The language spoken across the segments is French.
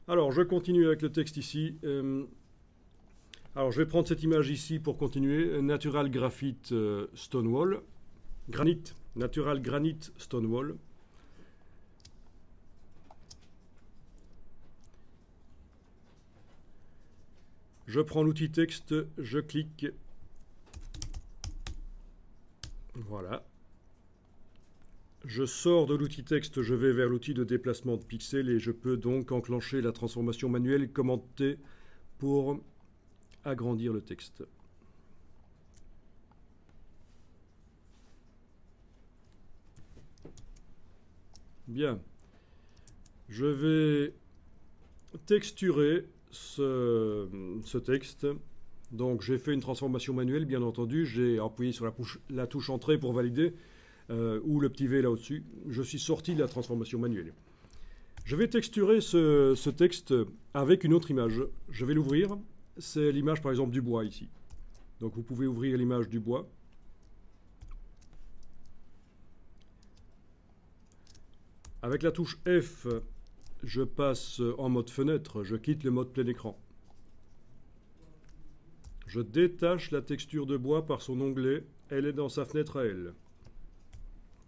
Alors, je continue avec le texte ici. Alors, je vais prendre cette image ici pour continuer. Natural Graphite Stonewall. Granite. Natural Granite Stonewall. Je prends l'outil texte, je clique. Voilà. Je sors de l'outil texte, je vais vers l'outil de déplacement de pixels et je peux donc enclencher la transformation manuelle commande T pour agrandir le texte. Bien. Je vais texturer ce texte. Donc j'ai fait une transformation manuelle, bien entendu. J'ai appuyé sur la touche Entrée pour valider, ou le petit V là au-dessus. Je suis sorti de la transformation manuelle. Je vais texturer ce texte avec une autre image. Je vais l'ouvrir. C'est l'image par exemple du bois ici. Donc vous pouvez ouvrir l'image du bois. Avec la touche F, je passe en mode fenêtre, je quitte le mode plein écran. Je détache la texture de bois par son onglet, elle est dans sa fenêtre à elle.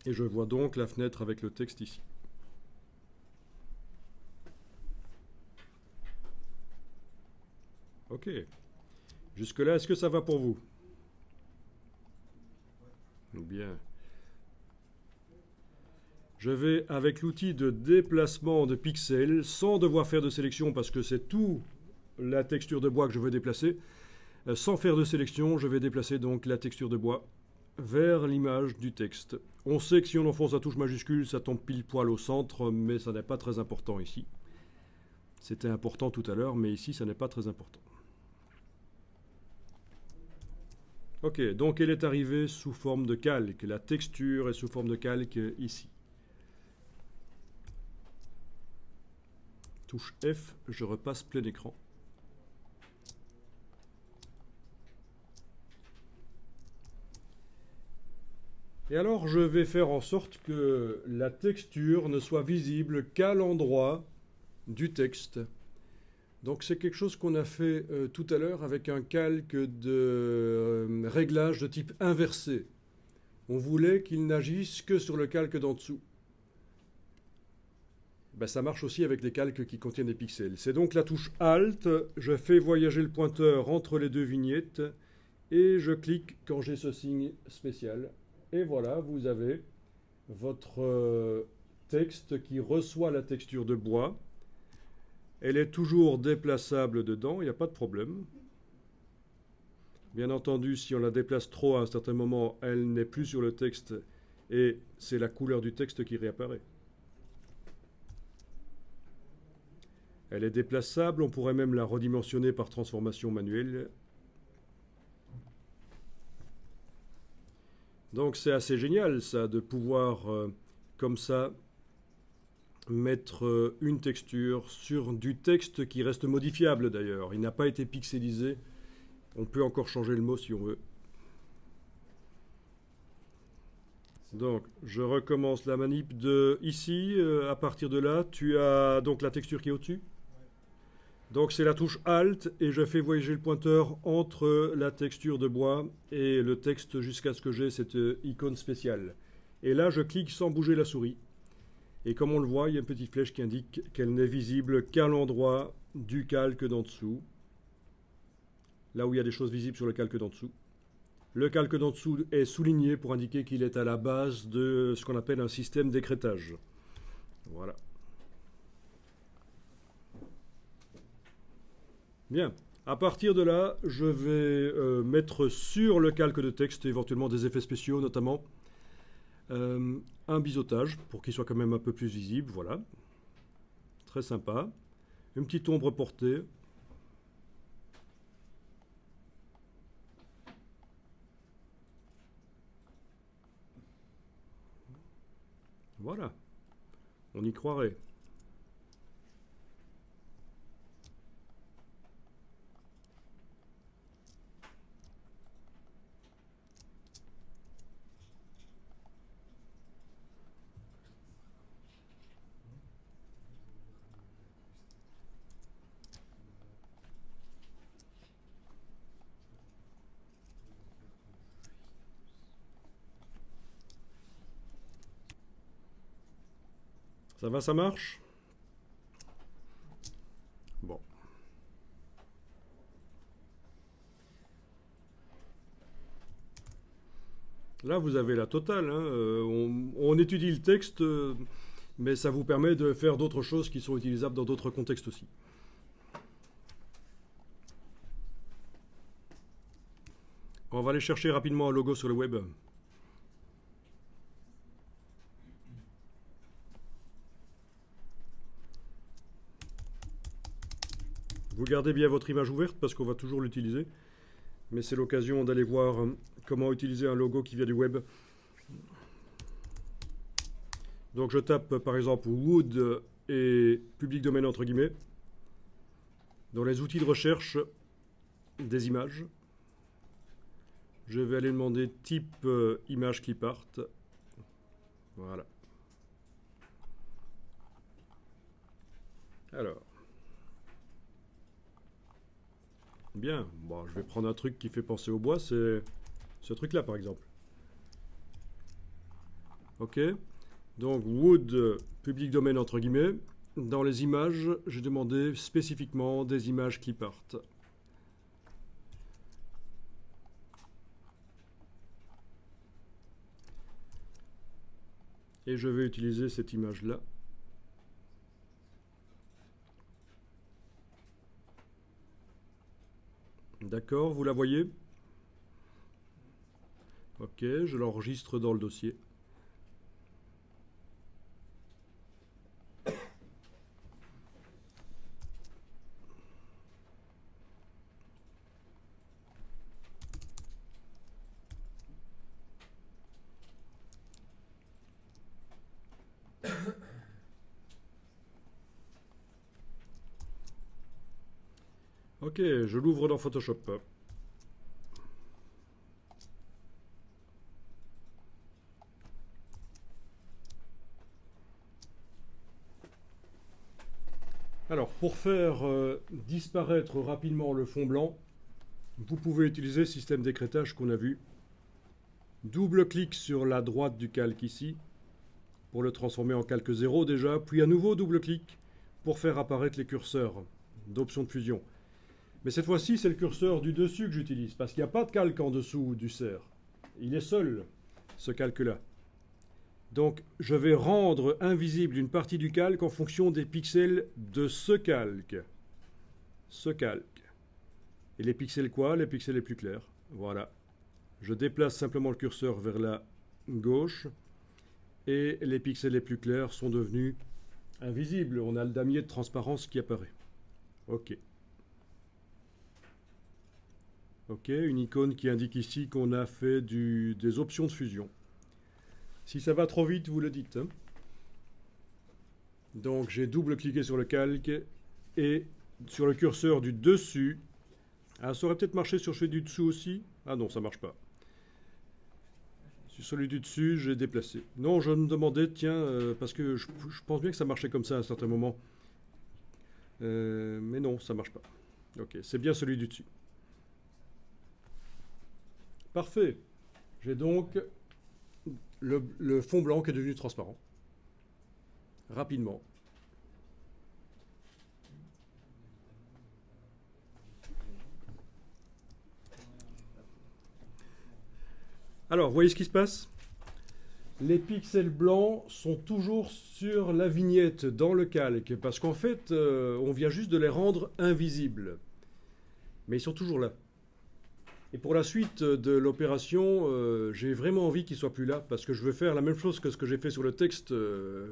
Et je vois donc la fenêtre avec le texte ici. Ok. Jusque-là, est-ce que ça va pour vous? Bien. Je vais avec l'outil de déplacement de pixels, sans devoir faire de sélection parce que c'est tout la texture de bois que je veux déplacer. Sans faire de sélection, je vais déplacer donc la texture de bois vers l'image du texte. On sait que si on enfonce la touche majuscule, ça tombe pile poil au centre, mais ça n'est pas très important ici. C'était important tout à l'heure, mais ici, ça n'est pas très important. Ok, donc elle est arrivée sous forme de calque. La texture est sous forme de calque ici. Touche F, je repasse plein écran. Et alors je vais faire en sorte que la texture ne soit visible qu'à l'endroit du texte. Donc c'est quelque chose qu'on a fait tout à l'heure avec un calque de réglage de type inversé. On voulait qu'il n'agisse que sur le calque d'en dessous. Ben, ça marche aussi avec des calques qui contiennent des pixels. C'est donc la touche Alt, je fais voyager le pointeur entre les deux vignettes et je clique quand j'ai ce signe spécial. Et voilà, vous avez votre texte qui reçoit la texture de bois. Elle est toujours déplaçable dedans, il n'y a pas de problème. Bien entendu, si on la déplace trop à un certain moment, elle n'est plus sur le texte et c'est la couleur du texte qui réapparaît. Elle est déplaçable, on pourrait même la redimensionner par transformation manuelle. Donc c'est assez génial ça, de pouvoir comme ça mettre une texture sur du texte qui reste modifiable d'ailleurs. Il n'a pas été pixelisé, on peut encore changer le mot si on veut. Donc je recommence la manip de ici, à partir de là, tu as donc la texture qui est au-dessus. Donc c'est la touche Alt et je fais voyager le pointeur entre la texture de bois et le texte jusqu'à ce que j'ai cette icône spéciale. Et là je clique sans bouger la souris. Et comme on le voit, il y a une petite flèche qui indique qu'elle n'est visible qu'à l'endroit du calque d'en dessous. Là où il y a des choses visibles sur le calque d'en dessous. Le calque d'en dessous est souligné pour indiquer qu'il est à la base de ce qu'on appelle un système d'écrêtage. Voilà. Bien. À partir de là, je vais mettre sur le calque de texte éventuellement des effets spéciaux, notamment un biseautage pour qu'il soit quand même un peu plus visible. Voilà. Très sympa. Une petite ombre portée. Voilà. On y croirait. Ça va, ça marche? Bon. Là, vous avez la totale, hein. On étudie le texte, mais ça vous permet de faire d'autres choses qui sont utilisables dans d'autres contextes aussi. On va aller chercher rapidement un logo sur le web. Vous gardez bien votre image ouverte parce qu'on va toujours l'utiliser. Mais c'est l'occasion d'aller voir comment utiliser un logo qui vient du web. Donc je tape par exemple Wood et public domaine entre guillemets. Dans les outils de recherche des images. Je vais aller demander type image clipart. Voilà. Alors. Bien. Bon, je vais prendre un truc qui fait penser au bois. C'est ce truc-là, par exemple. OK. Donc, Wood, public domaine, entre guillemets. Dans les images, j'ai demandé spécifiquement des images clipart. Et je vais utiliser cette image-là. D'accord, vous la voyez? Ok, je l'enregistre dans le dossier. Ok, je l'ouvre dans Photoshop. Alors, pour faire disparaître rapidement le fond blanc, vous pouvez utiliser le système d'écrêtage qu'on a vu. Double-clic sur la droite du calque ici, pour le transformer en calque 0 déjà, puis à nouveau double-clic pour faire apparaître les curseurs d'options de fusion. Mais cette fois-ci, c'est le curseur du dessus que j'utilise, parce qu'il n'y a pas de calque en dessous du cerf. Il est seul, ce calque-là. Donc, je vais rendre invisible une partie du calque en fonction des pixels de ce calque. Ce calque. Et les pixels quoi? Les pixels les plus clairs. Voilà. Je déplace simplement le curseur vers la gauche. Et les pixels les plus clairs sont devenus invisibles. On a le damier de transparence qui apparaît. OK. OK, une icône qui indique ici qu'on a fait des options de fusion. Si ça va trop vite, vous le dites. Hein. Donc j'ai double-cliqué sur le calque et sur le curseur du dessus. Ah, ça aurait peut-être marché sur celui du dessous aussi. Ah non, ça ne marche pas. Sur celui du dessus, j'ai déplacé. Non, je me demandais, tiens, parce que je pense bien que ça marchait comme ça à un certain moment. Mais non, ça ne marche pas. Ok, c'est bien celui du dessus. Parfait. J'ai donc le fond blanc qui est devenu transparent. Rapidement. Alors, vous voyez ce qui se passe? Les pixels blancs sont toujours sur la vignette dans le calque, parce qu'en fait, on vient juste de les rendre invisibles. Mais ils sont toujours là. Et pour la suite de l'opération, j'ai vraiment envie qu'ils ne soient plus là, parce que je veux faire la même chose que ce que j'ai fait sur le texte,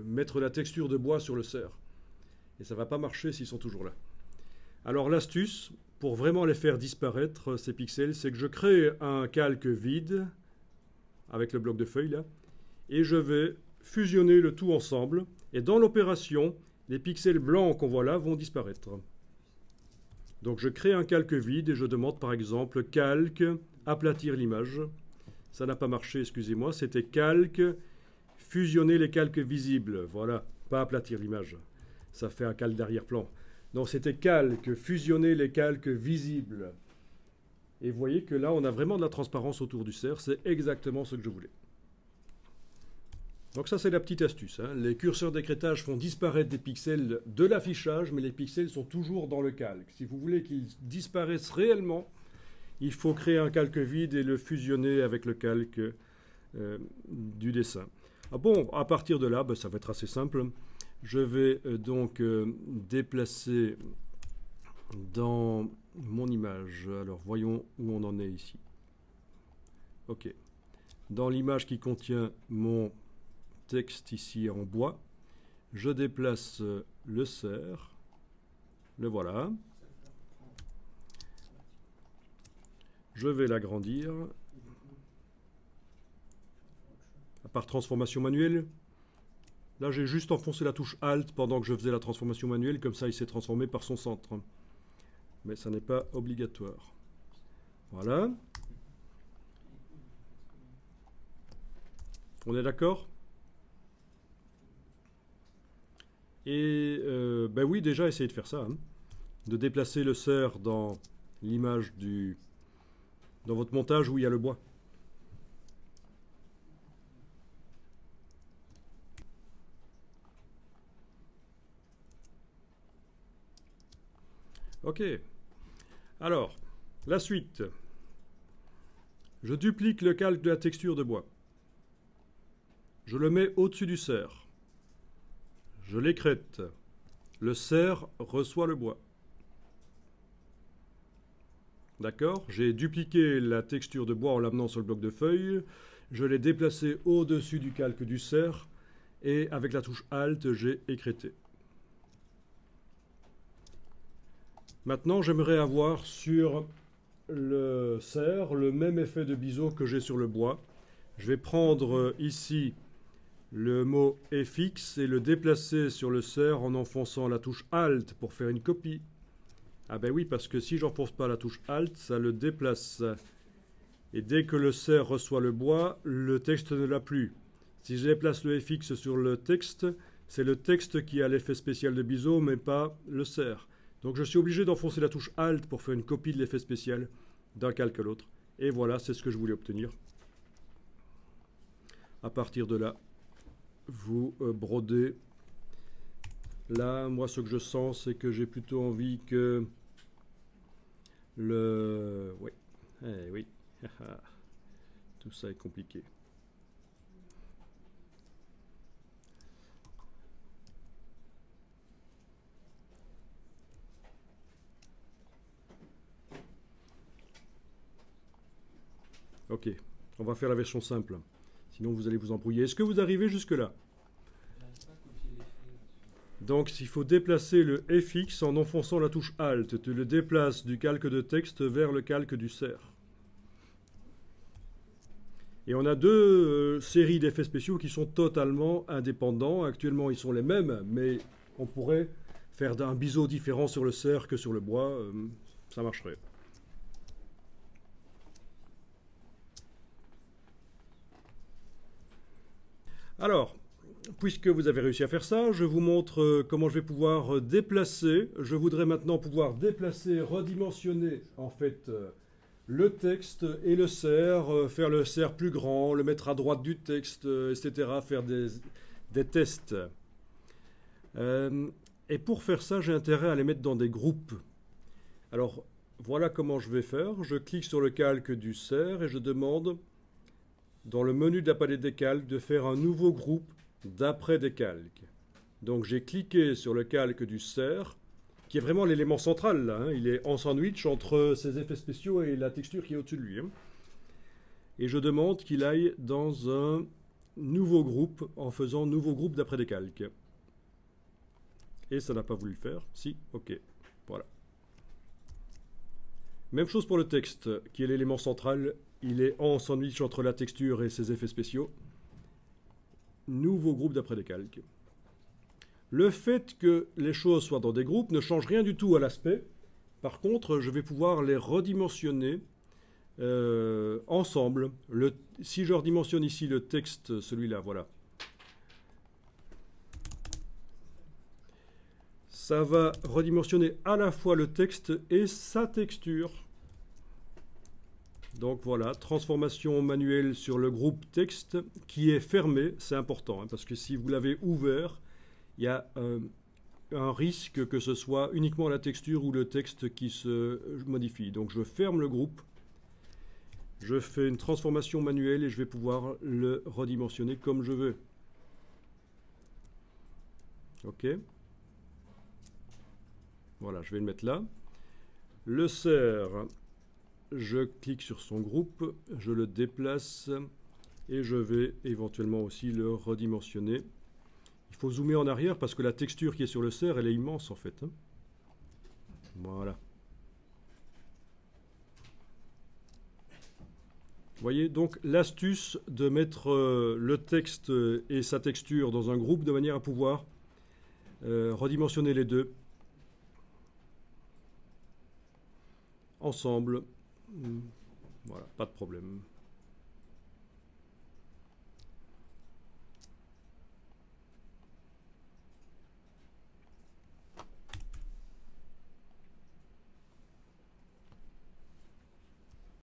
mettre la texture de bois sur le cerf. Et ça ne va pas marcher s'ils sont toujours là. Alors l'astuce, pour vraiment les faire disparaître, ces pixels, c'est que je crée un calque vide, avec le bloc de feuilles là, et je vais fusionner le tout ensemble, et dans l'opération, les pixels blancs qu'on voit là vont disparaître. Donc je crée un calque vide et je demande par exemple calque, aplatir l'image. Ça n'a pas marché, excusez-moi, c'était calque, fusionner les calques visibles. Voilà, pas aplatir l'image. Ça fait un calque d'arrière-plan. Donc c'était calque, fusionner les calques visibles. Et vous voyez que là, on a vraiment de la transparence autour du cerf. C'est exactement ce que je voulais. Donc ça, c'est la petite astuce, hein. Les curseurs d'écrêtage font disparaître des pixels de l'affichage, mais les pixels sont toujours dans le calque. Si vous voulez qu'ils disparaissent réellement, il faut créer un calque vide et le fusionner avec le calque du dessin. Ah bon, à partir de là, ça va être assez simple. Je vais donc déplacer dans mon image. Alors, voyons où on en est ici. OK. Dans l'image qui contient mon texte ici en bois, je déplace le cerf. Le voilà. Je vais l'agrandir. Par transformation manuelle. Là, j'ai juste enfoncé la touche Alt pendant que je faisais la transformation manuelle, comme ça il s'est transformé par son centre. Mais ça n'est pas obligatoire. Voilà. On est d'accord? Et ben oui, déjà essayez de faire ça, hein. De déplacer le cerf dans l'image dans votre montage où il y a le bois. OK. Alors, la suite. Je duplique le calque de la texture de bois. Je le mets au-dessus du cerf. Je l'écrète. Le cerf reçoit le bois. D'accord? J'ai dupliqué la texture de bois en l'amenant sur le bloc de feuilles. Je l'ai déplacé au-dessus du calque du cerf. Et avec la touche Alt, j'ai écrêté. Maintenant, j'aimerais avoir sur le cerf le même effet de biseau que j'ai sur le bois. Je vais prendre ici le mot FX et le déplacer sur le cerf en enfonçant la touche Alt pour faire une copie. Ah ben oui, parce que si j'enfonce pas la touche Alt, ça le déplace. Et dès que le cerf reçoit le bois, le texte ne l'a plus. Si je déplace le FX sur le texte, c'est le texte qui a l'effet spécial de biseau, mais pas le cerf. Donc je suis obligé d'enfoncer la touche Alt pour faire une copie de l'effet spécial d'un calque à l'autre. Et voilà, c'est ce que je voulais obtenir. À partir de là, vous brodez. Là, moi, ce que je sens, c'est que j'ai plutôt envie que le... Oui, oui. Tout ça est compliqué. Ok, on va faire la version simple. Sinon, vous allez vous embrouiller. Est-ce que vous arrivez jusque-là? Donc, il faut déplacer le FX en enfonçant la touche Alt. Tu le déplaces du calque de texte vers le calque du cerf. Et on a deux séries d'effets spéciaux qui sont totalement indépendants. Actuellement, ils sont les mêmes, mais on pourrait faire un biseau différent sur le cerf que sur le bois. Ça marcherait. Alors, puisque vous avez réussi à faire ça, je vous montre comment je vais pouvoir déplacer. Je voudrais maintenant pouvoir déplacer, redimensionner en fait le texte et le cerf, faire le cerf plus grand, le mettre à droite du texte, etc., faire des tests. Et pour faire ça, j'ai intérêt à les mettre dans des groupes. Alors, voilà comment je vais faire. Je clique sur le calque du cerf et je demande, dans le menu de la palette des calques, de faire un nouveau groupe d'après des calques. Donc j'ai cliqué sur le calque du cerf, qui est vraiment l'élément central là, hein. Il est en sandwich entre ses effets spéciaux et la texture qui est au-dessus de lui, hein. Et je demande qu'il aille dans un nouveau groupe en faisant nouveau groupe d'après des calques. Et ça n'a pas voulu le faire. Si, ok, voilà. Même chose pour le texte, qui est l'élément central. Il est en sandwich entre la texture et ses effets spéciaux. Nouveau groupe d'après des calques. Le fait que les choses soient dans des groupes ne change rien du tout à l'aspect. Par contre, je vais pouvoir les redimensionner ensemble. Si je redimensionne ici le texte, celui-là, voilà. Ça va redimensionner à la fois le texte et sa texture. Donc voilà, transformation manuelle sur le groupe texte qui est fermé, c'est important, hein, parce que si vous l'avez ouvert, il y a un risque que ce soit uniquement la texture ou le texte qui se modifie. Donc je ferme le groupe, je fais une transformation manuelle et je vais pouvoir le redimensionner comme je veux. Ok. Voilà, je vais le mettre là. Le cerf, je clique sur son groupe, je le déplace et je vais éventuellement aussi le redimensionner. Il faut zoomer en arrière parce que la texture qui est sur le cerf, elle est immense en fait. Voilà. Vous voyez, donc l'astuce de mettre le texte et sa texture dans un groupe de manière à pouvoir redimensionner les deux ensemble. Voilà, pas de problème.